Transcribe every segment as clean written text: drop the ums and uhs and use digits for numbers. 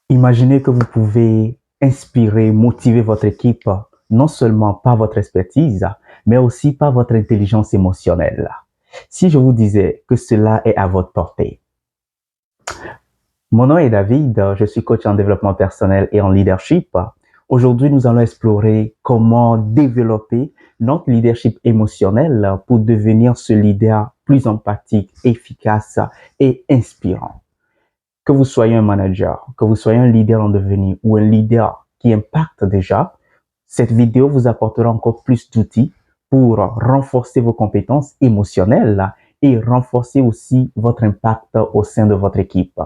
Imaginez que vous pouvez inspirer, motiver votre équipe, non seulement par votre expertise, mais aussi par votre intelligence émotionnelle. Si je vous disais que cela est à votre portée. Mon nom est David, je suis coach en développement personnel et en leadership. Aujourd'hui, nous allons explorer comment développer notre leadership émotionnel pour devenir ce leader plus empathique, efficace et inspirant. Que vous soyez un manager, que vous soyez un leader en devenir ou un leader qui impacte déjà, cette vidéo vous apportera encore plus d'outils pour renforcer vos compétences émotionnelles et renforcer aussi votre impact au sein de votre équipe.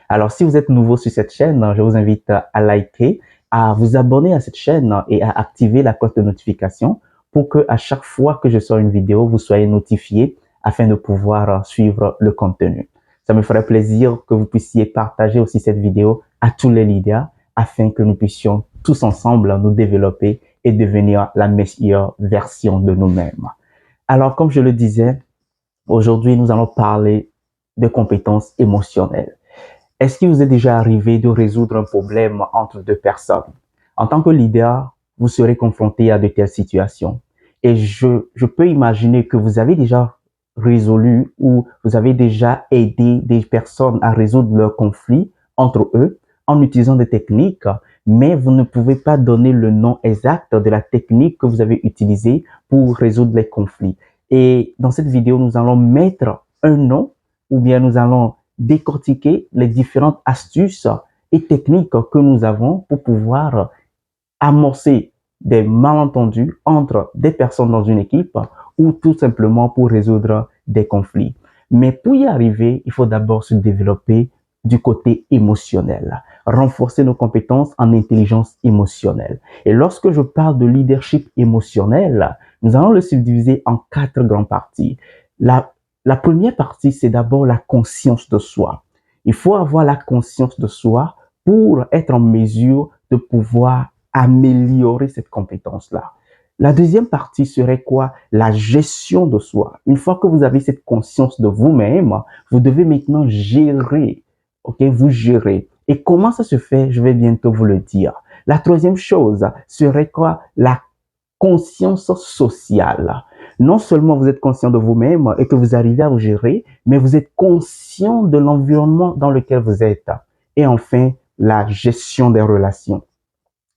Alors, si vous êtes nouveau sur cette chaîne, je vous invite à liker, à vous abonner à cette chaîne et à activer la cloche de notification pour que à chaque fois que je sors une vidéo, vous soyez notifié afin de pouvoir suivre le contenu. Ça me ferait plaisir que vous puissiez partager aussi cette vidéo à tous les leaders afin que nous puissions tous ensemble nous développer et devenir la meilleure version de nous-mêmes. Alors, comme je le disais, aujourd'hui, nous allons parler de compétences émotionnelles. Est-ce qu'il vous est déjà arrivé de résoudre un problème entre deux personnes? En tant que leader, vous serez confronté à de telles situations. Et je peux imaginer que vous avez déjà résolu ou vous avez déjà aidé des personnes à résoudre leurs conflits entre eux en utilisant des techniques, mais vous ne pouvez pas donner le nom exact de la technique que vous avez utilisée pour résoudre les conflits. Et dans cette vidéo, nous allons mettre un nom ou bien nous allons décortiquer les différentes astuces et techniques que nous avons pour pouvoir amorcer des malentendus entre des personnes dans une équipe ou tout simplement pour résoudre des conflits. Mais pour y arriver, il faut d'abord se développer du côté émotionnel, renforcer nos compétences en intelligence émotionnelle. Et lorsque je parle de leadership émotionnel, nous allons le subdiviser en 4 grandes parties. La première partie, c'est d'abord la conscience de soi. Il faut avoir la conscience de soi pour être en mesure de pouvoir améliorer cette compétence-là. La deuxième partie serait quoi? La gestion de soi. Une fois que vous avez cette conscience de vous-même, vous devez maintenant gérer. Ok, vous gérez. Et comment ça se fait? Je vais bientôt vous le dire. La troisième chose serait quoi? La conscience sociale. Non seulement vous êtes conscient de vous-même et que vous arrivez à vous gérer, mais vous êtes conscient de l'environnement dans lequel vous êtes. Et enfin, la gestion des relations.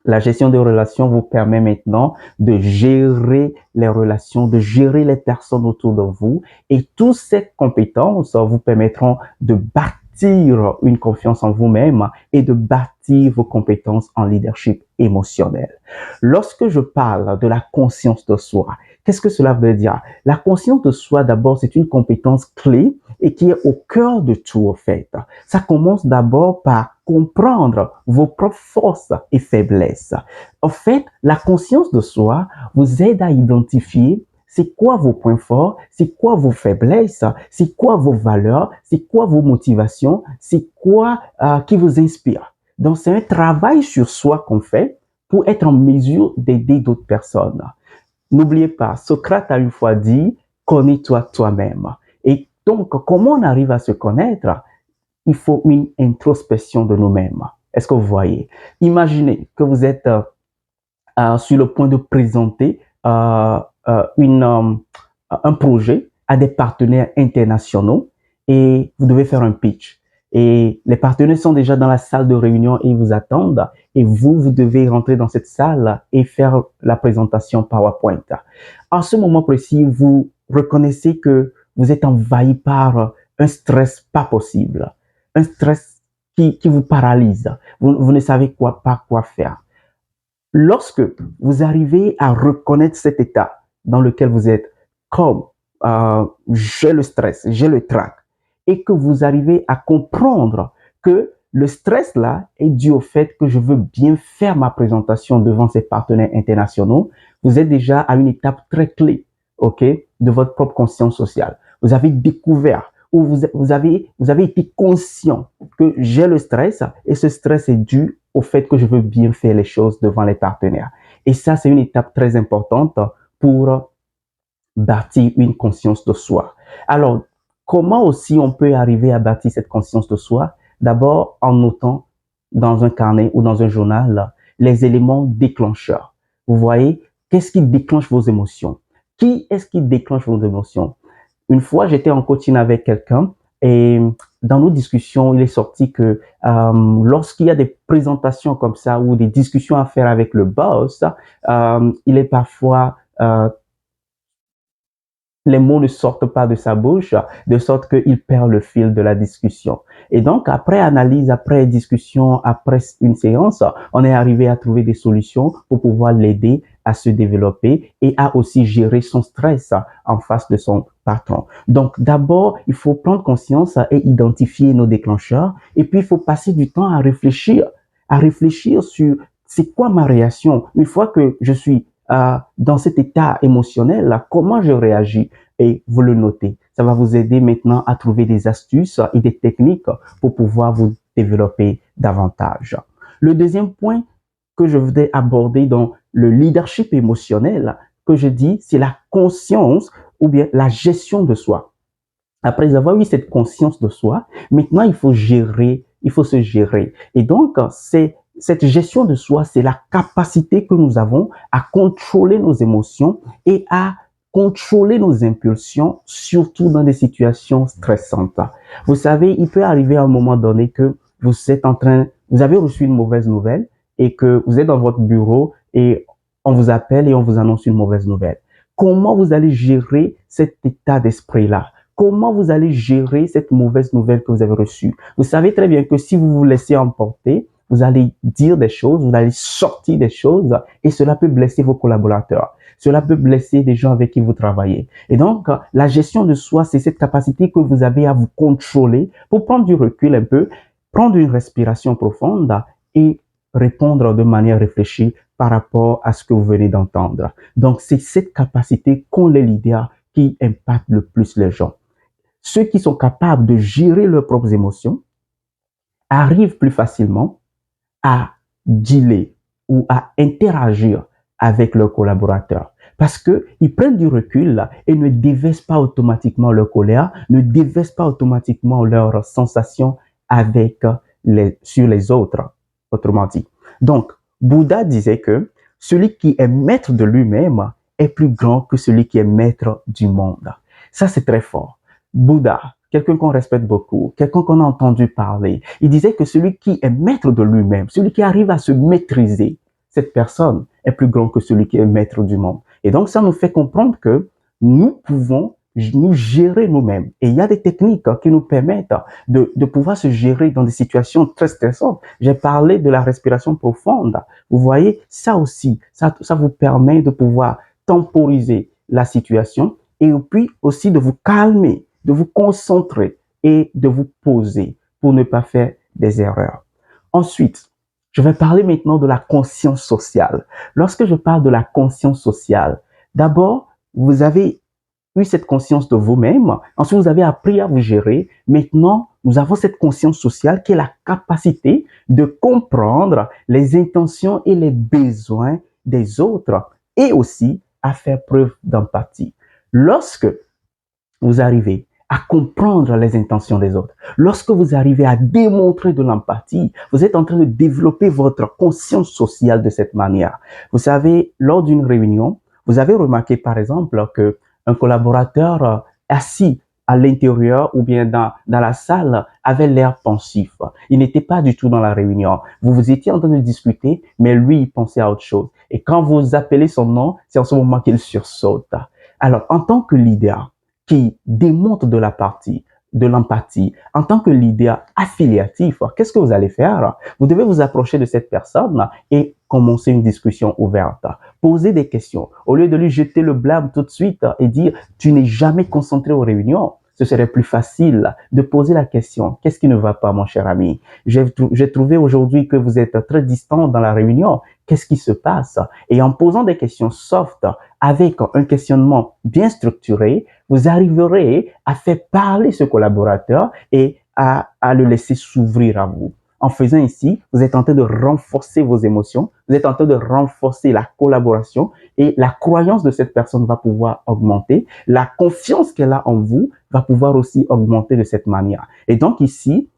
La gestion des relations vous permet maintenant de gérer les relations, de gérer les personnes autour de vous et toutes ces compétences vous permettront de bâtir une confiance en vous-même et de bâtir vos compétences en leadership émotionnel. Lorsque je parle de la conscience de soi, qu'est-ce que cela veut dire? La conscience de soi, d'abord, c'est une compétence clé et qui est au cœur de tout, en fait. Ça commence d'abord par comprendre vos propres forces et faiblesses. En fait, la conscience de soi vous aide à identifier c'est quoi vos points forts, c'est quoi vos faiblesses, c'est quoi vos valeurs, c'est quoi vos motivations, c'est quoi qui vous inspire. Donc, c'est un travail sur soi qu'on fait pour être en mesure d'aider d'autres personnes. N'oubliez pas, Socrate a une fois dit, connais-toi toi-même. Et donc, comment on arrive à se connaître? Il faut une introspection de nous-mêmes. Est-ce que vous voyez? Imaginez que vous êtes sur le point de présenter un projet à des partenaires internationaux et vous devez faire un pitch. Et les partenaires sont déjà dans la salle de réunion et ils vous attendent. Et vous devez rentrer dans cette salle et faire la présentation PowerPoint. En ce moment précis, vous reconnaissez que vous êtes envahi par un stress pas possible. Un stress qui vous paralyse. Vous ne savez pas quoi faire. Lorsque vous arrivez à reconnaître cet état dans lequel vous êtes, comme j'ai le stress, j'ai le trac, et que vous arrivez à comprendre que le stress là est dû au fait que je veux bien faire ma présentation devant ces partenaires internationaux, vous êtes déjà à une étape très clé, ok, de votre propre conscience sociale. Vous avez découvert ou vous avez été conscient que j'ai le stress et ce stress est dû au fait que je veux bien faire les choses devant les partenaires. Et ça, c'est une étape très importante pour bâtir une conscience de soi. Alors, comment aussi on peut arriver à bâtir cette conscience de soi? D'abord, en notant dans un carnet ou dans un journal les éléments déclencheurs. Vous voyez, qu'est-ce qui déclenche vos émotions? Qui est-ce qui déclenche vos émotions? Une fois, j'étais en coaching avec quelqu'un et dans nos discussions, il est sorti que lorsqu'il y a des présentations comme ça ou des discussions à faire avec le boss, il est parfois les mots ne sortent pas de sa bouche, de sorte qu'il perd le fil de la discussion. Et donc, après analyse, après discussion, après une séance, on est arrivé à trouver des solutions pour pouvoir l'aider à se développer et à aussi gérer son stress en face de son patron. Donc, d'abord, il faut prendre conscience et identifier nos déclencheurs. Et puis, il faut passer du temps à réfléchir sur c'est quoi ma réaction une fois que je suis dans cet état émotionnel, là, comment je réagis et vous le notez. Ça va vous aider maintenant à trouver des astuces et des techniques pour pouvoir vous développer davantage. Le deuxième point que je voudrais aborder dans le leadership émotionnel, que je dis, c'est la conscience ou bien la gestion de soi. Après avoir eu cette conscience de soi, maintenant il faut gérer, il faut se gérer. Et donc, c'est cette gestion de soi, c'est la capacité que nous avons à contrôler nos émotions et à contrôler nos impulsions, surtout dans des situations stressantes. Vous savez, il peut arriver à un moment donné que vous avez reçu une mauvaise nouvelle et que vous êtes dans votre bureau et on vous appelle et on vous annonce une mauvaise nouvelle. Comment vous allez gérer cet état d'esprit-là? Comment vous allez gérer cette mauvaise nouvelle que vous avez reçue? Vous savez très bien que si vous vous laissez emporter, vous allez dire des choses, vous allez sortir des choses et cela peut blesser vos collaborateurs. Cela peut blesser des gens avec qui vous travaillez. Et donc, la gestion de soi, c'est cette capacité que vous avez à vous contrôler pour prendre du recul un peu, prendre une respiration profonde et répondre de manière réfléchie par rapport à ce que vous venez d'entendre. Donc, c'est cette capacité qu'ont les leaders qui impacte le plus les gens. Ceux qui sont capables de gérer leurs propres émotions arrivent plus facilement à dealer ou à interagir avec leurs collaborateurs. Parce qu'ils prennent du recul et ne déversent pas automatiquement leur colère, ne déversent pas automatiquement leurs sensations sur les autres, autrement dit. Donc, Bouddha disait que celui qui est maître de lui-même est plus grand que celui qui est maître du monde. Ça, c'est très fort. Bouddha, quelqu'un qu'on respecte beaucoup, quelqu'un qu'on a entendu parler, il disait que celui qui est maître de lui-même, celui qui arrive à se maîtriser, cette personne est plus grand que celui qui est maître du monde. Et donc, ça nous fait comprendre que nous pouvons nous gérer nous-mêmes. Et il y a des techniques qui nous permettent de pouvoir se gérer dans des situations très stressantes. J'ai parlé de la respiration profonde. Vous voyez, ça aussi, ça vous permet de pouvoir temporiser la situation et puis aussi de vous calmer, de vous concentrer et de vous poser pour ne pas faire des erreurs. Ensuite, je vais parler maintenant de la conscience sociale. Lorsque je parle de la conscience sociale, d'abord, vous avez eu cette conscience de vous-même. Ensuite, vous avez appris à vous gérer. Maintenant, nous avons cette conscience sociale qui est la capacité de comprendre les intentions et les besoins des autres et aussi à faire preuve d'empathie. Lorsque vous arrivez à comprendre les intentions des autres, lorsque vous arrivez à démontrer de l'empathie, vous êtes en train de développer votre conscience sociale de cette manière. Vous savez, lors d'une réunion, vous avez remarqué par exemple que un collaborateur assis à l'intérieur ou bien dans la salle avait l'air pensif. Il n'était pas du tout dans la réunion. Vous étiez en train de discuter, mais lui, il pensait à autre chose. Et quand vous appelez son nom, c'est en ce moment qu'il sursaute. Alors, en tant que leader qui démontre de l'empathie, en tant que leader affiliatif, qu'est-ce que vous allez faire? Vous devez vous approcher de cette personne et commencer une discussion ouverte. Poser des questions. Au lieu de lui jeter le blâme tout de suite et dire « tu n'es jamais concentré aux réunions », ce serait plus facile de poser la question « qu'est-ce qui ne va pas, mon cher ami? J'ai trouvé aujourd'hui que vous êtes très distant dans la réunion. Qu'est-ce qui se passe? » Et en posant des questions soft, avec un questionnement bien structuré, vous arriverez à faire parler ce collaborateur et à le laisser s'ouvrir à vous. En faisant ici, vous êtes en train de renforcer vos émotions, vous êtes en train de renforcer la collaboration et la croyance de cette personne va pouvoir augmenter. La confiance qu'elle a en vous va pouvoir aussi augmenter de cette manière. Et donc ici,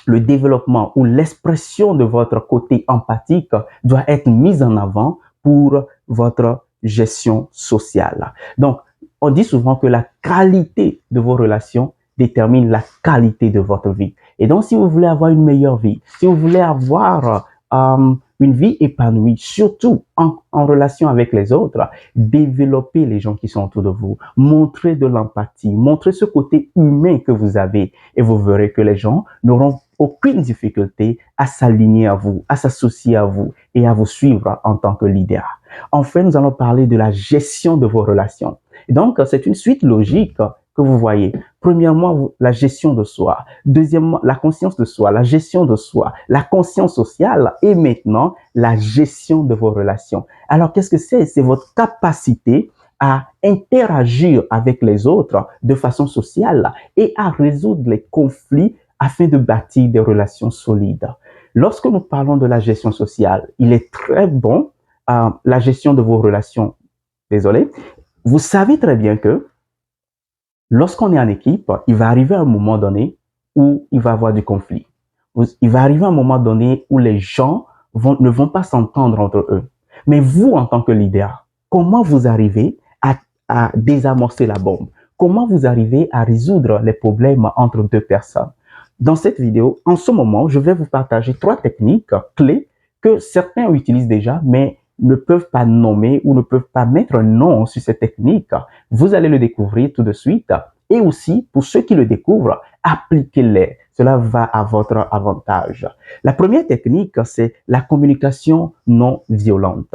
le développement ou l'expression de votre côté empathique doit être mise en avant pour votre gestion sociale. Donc, on dit souvent que la qualité de vos relations détermine la qualité de votre vie. Et donc, si vous voulez avoir une meilleure vie, si vous voulez avoir une vie épanouie, surtout en relation avec les autres, développez les gens qui sont autour de vous, montrez de l'empathie, montrez ce côté humain que vous avez et vous verrez que les gens n'auront aucune difficulté à s'aligner à vous, à s'associer à vous et à vous suivre en tant que leader. Enfin, nous allons parler de la gestion de vos relations. Et donc, c'est une suite logique que vous voyez. Premièrement, la gestion de soi. Deuxièmement, la conscience de soi, la gestion de soi, la conscience sociale et maintenant, la gestion de vos relations. Alors, qu'est-ce que c'est? C'est votre capacité à interagir avec les autres de façon sociale et à résoudre les conflits afin de bâtir des relations solides. Lorsque nous parlons de la gestion sociale, il est très bon, la gestion de vos relations. Désolé. Vous savez très bien que lorsqu'on est en équipe, il va arriver un moment donné où il va y avoir du conflit. Il va arriver un moment donné où les gens ne vont pas s'entendre entre eux. Mais vous, en tant que leader, comment vous arrivez à désamorcer la bombe? Comment vous arrivez à résoudre les problèmes entre deux personnes? Dans cette vidéo, en ce moment, je vais vous partager 3 techniques clés que certains utilisent déjà, mais ne peuvent pas nommer ou ne peuvent pas mettre un nom sur ces techniques. Vous allez le découvrir tout de suite. Et aussi, pour ceux qui le découvrent, appliquez-les. Cela va à votre avantage. La première technique, c'est la communication non violente.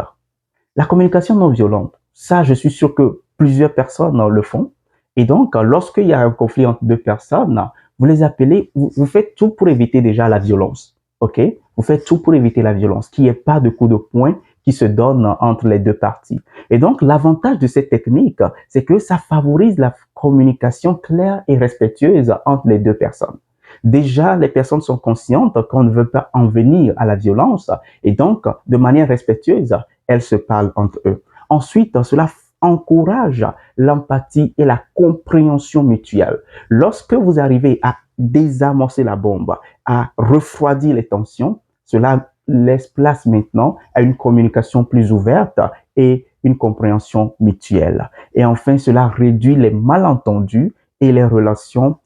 La communication non violente, ça, je suis sûr que plusieurs personnes le font. Et donc, lorsqu'il y a un conflit entre deux personnes, vous les appelez, vous faites tout pour éviter déjà la violence. OK? Vous faites tout pour éviter la violence, qu'il n'y ait pas de coup de poing qui se donne entre les deux parties. Et donc, l'avantage de cette technique, c'est que ça favorise la communication claire et respectueuse entre les deux personnes. Déjà, les personnes sont conscientes qu'on ne veut pas en venir à la violence et donc, de manière respectueuse, elles se parlent entre eux. Ensuite, cela encourage l'empathie et la compréhension mutuelle. Lorsque vous arrivez à désamorcer la bombe, à refroidir les tensions, cela laisse place maintenant à une communication plus ouverte et une compréhension mutuelle. Et enfin, cela réduit les malentendus et les relations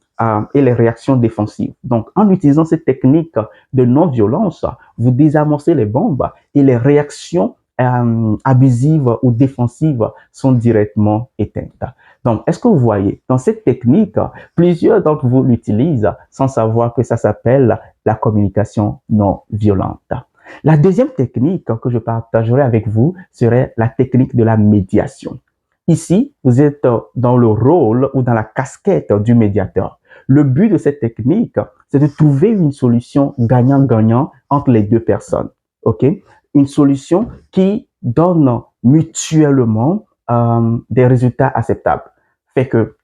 et les réactions défensives. Donc, en utilisant cette technique de non-violence, vous désamorcez les bombes et les réactions abusives ou défensives sont directement éteintes. Donc, est-ce que vous voyez, dans cette technique, plusieurs d'entre vous l'utilisent sans savoir que ça s'appelle la communication non violente. La deuxième technique que je partagerai avec vous serait la technique de la médiation. Ici, vous êtes dans le rôle ou dans la casquette du médiateur. Le but de cette technique, c'est de trouver une solution gagnant-gagnant entre les deux personnes. OK? Une solution qui donne mutuellement des résultats acceptables. Fait que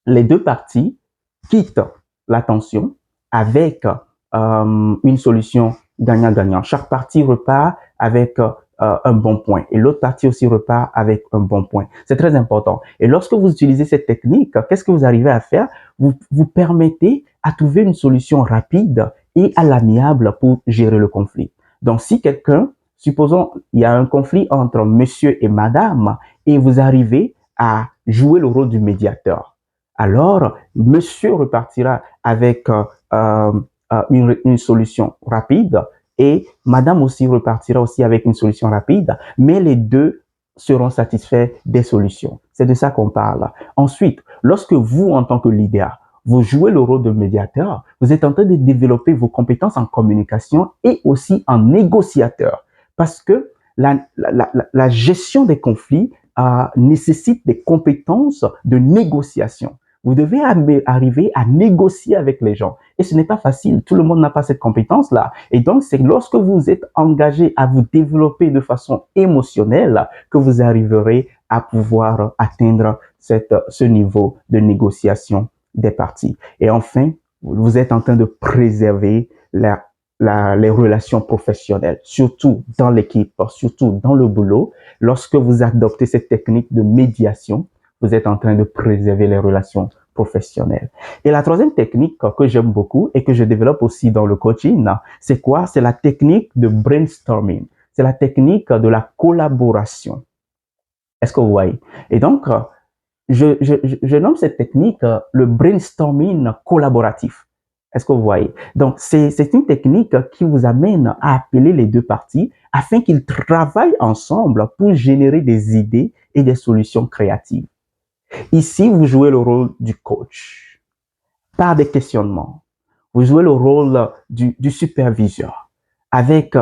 les deux parties quittent la tension avec une solution gagnant-gagnant. Chaque partie repart avec un bon point et l'autre partie aussi repart avec un bon point. C'est très important. Et lorsque vous utilisez cette technique, qu'est-ce que vous arrivez à faire? Vous permettez à trouver une solution rapide et à l'amiable pour gérer le conflit. Donc, si quelqu'un, supposons, il y a un conflit entre monsieur et madame et vous arrivez à jouer le rôle du médiateur, alors monsieur repartira avec une solution rapide et madame aussi repartira aussi avec une solution rapide, mais les deux seront satisfaits des solutions. C'est de ça qu'on parle. Ensuite, lorsque vous, en tant que leader, vous jouez le rôle de médiateur, vous êtes en train de développer vos compétences en communication et aussi en négociateur. Parce que la gestion des conflits nécessite des compétences de négociation. Vous devez arriver à négocier avec les gens. Et ce n'est pas facile. Tout le monde n'a pas cette compétence-là. Et donc, c'est lorsque vous êtes engagé à vous développer de façon émotionnelle que vous arriverez à pouvoir atteindre ce niveau de négociation des parties. Et enfin, vous êtes en train de préserver les relations professionnelles, surtout dans l'équipe, surtout dans le boulot. Lorsque vous adoptez cette technique de médiation, vous êtes en train de préserver les relations professionnelle. Et la troisième technique que j'aime beaucoup et que je développe aussi dans le coaching, c'est quoi? C'est la technique de brainstorming. C'est la technique de la collaboration. Est-ce que vous voyez? Et donc, je nomme cette technique le brainstorming collaboratif. Est-ce que vous voyez? Donc, c'est une technique qui vous amène à appeler les deux parties afin qu'ils travaillent ensemble pour générer des idées et des solutions créatives. Ici, vous jouez le rôle du coach par des questionnements. Vous jouez le rôle du superviseur avec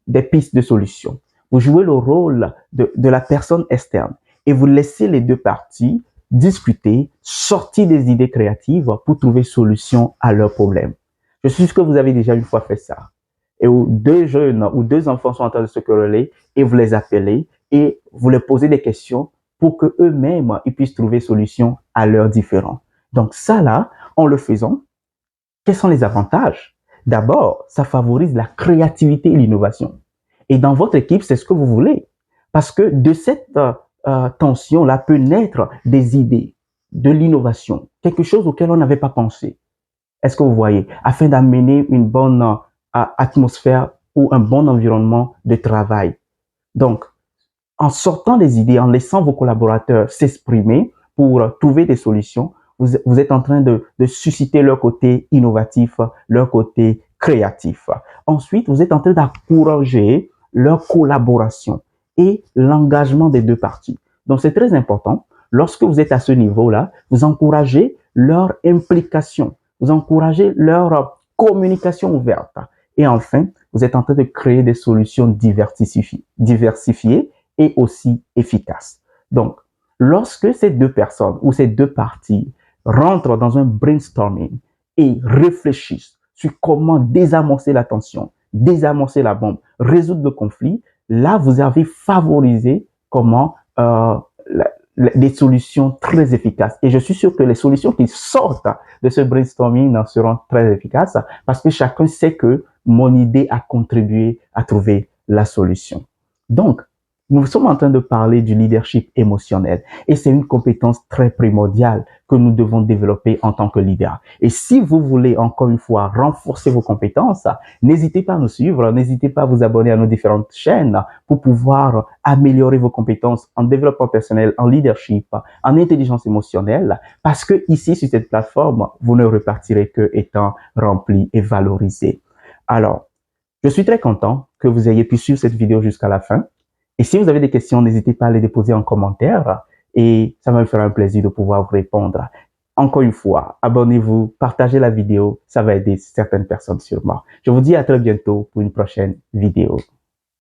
des pistes de solutions. Vous jouez le rôle de la personne externe et vous laissez les deux parties discuter, sortir des idées créatives pour trouver solution à leurs problèmes. Je suis sûr que vous avez déjà une fois fait ça. Et où deux jeunes ou deux enfants sont en train de se quereller et vous les appelez et vous leur posez des questions pour que eux-mêmes ils puissent trouver solution à leurs différends. Donc ça là, en le faisant, quels sont les avantages? D'abord, ça favorise la créativité et l'innovation. Et dans votre équipe, c'est ce que vous voulez. Parce que de cette tension-là peut naître des idées, de l'innovation, quelque chose auquel on n'avait pas pensé. Est-ce que vous voyez? Afin d'amener une bonne atmosphère ou un bon environnement de travail. Donc, en sortant des idées, en laissant vos collaborateurs s'exprimer pour trouver des solutions, vous êtes en train de susciter leur côté innovatif, leur côté créatif. Ensuite, vous êtes en train d'encourager leur collaboration et l'engagement des deux parties. Donc, c'est très important. Lorsque vous êtes à ce niveau-là, vous encouragez leur implication, vous encouragez leur communication ouverte. Et enfin, vous êtes en train de créer des solutions diversifiées et aussi efficaces. Donc, lorsque ces deux personnes ou ces deux parties rentrent dans un brainstorming et réfléchissent sur comment désamorcer la tension, désamorcer la bombe, résoudre le conflit, là, vous avez favorisé comment des solutions très efficaces. Et je suis sûr que les solutions qui sortent de ce brainstorming seront très efficaces parce que chacun sait que mon idée a contribué à trouver la solution. Donc, nous sommes en train de parler du leadership émotionnel et c'est une compétence très primordiale que nous devons développer en tant que leader. Et si vous voulez encore une fois renforcer vos compétences, n'hésitez pas à nous suivre, n'hésitez pas à vous abonner à nos différentes chaînes pour pouvoir améliorer vos compétences en développement personnel, en leadership, en intelligence émotionnelle, parce que ici sur cette plateforme, vous ne repartirez que étant rempli et valorisé. Alors, je suis très content que vous ayez pu suivre cette vidéo jusqu'à la fin. Et si vous avez des questions, n'hésitez pas à les déposer en commentaire et ça va me faire un plaisir de pouvoir vous répondre. Encore une fois, abonnez-vous, partagez la vidéo, ça va aider certaines personnes sûrement. Je vous dis à très bientôt pour une prochaine vidéo.